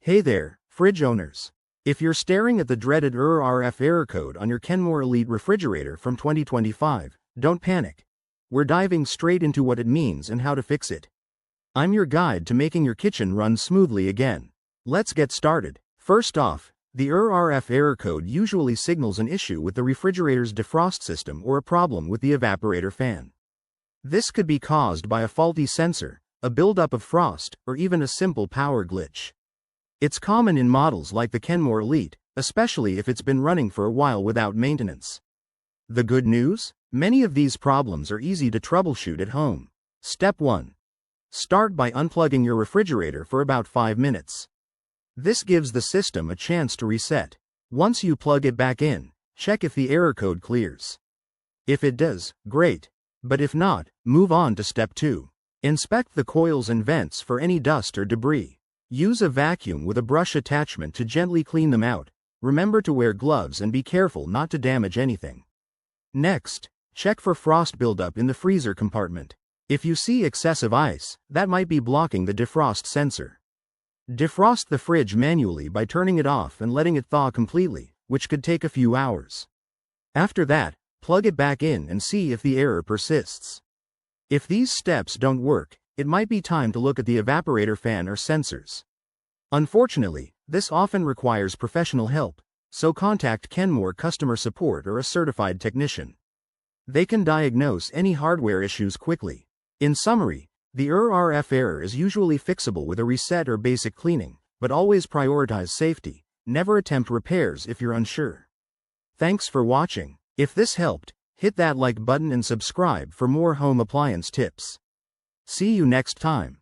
Hey there, fridge owners. If you're staring at the dreaded ER RF error code on your Kenmore Elite refrigerator from 2025, don't panic. We're diving straight into what it means and how to fix it. I'm your guide to making your kitchen run smoothly again. Let's get started. First off, the ER RF error code usually signals an issue with the refrigerator's defrost system or a problem with the evaporator fan. This could be caused by a faulty sensor, a buildup of frost, or even a simple power glitch. It's common in models like the Kenmore Elite, especially if it's been running for a while without maintenance. The good news? Many of these problems are easy to troubleshoot at home. Step 1. Start by unplugging your refrigerator for about 5 minutes. This gives the system a chance to reset. Once you plug it back in, check if the error code clears. If it does, great. But if not, move on to step 2. Inspect the coils and vents for any dust or debris. Use a vacuum with a brush attachment to gently clean them out. Remember to wear gloves and be careful not to damage anything. Next, check for frost buildup in the freezer compartment. If you see excessive ice, that might be blocking the defrost sensor. Defrost the fridge manually by turning it off and letting it thaw completely, which could take a few hours. After that, plug it back in and see if the error persists. If these steps don't work, it might be time to look at the evaporator fan or sensors. Unfortunately, this often requires professional help, so contact Kenmore customer support or a certified technician. They can diagnose any hardware issues quickly. In summary, the ER RF error is usually fixable with a reset or basic cleaning, but always prioritize safety. Never attempt repairs if you're unsure. Thanks for watching. If this helped, hit that like button and subscribe for more home appliance tips. See you next time.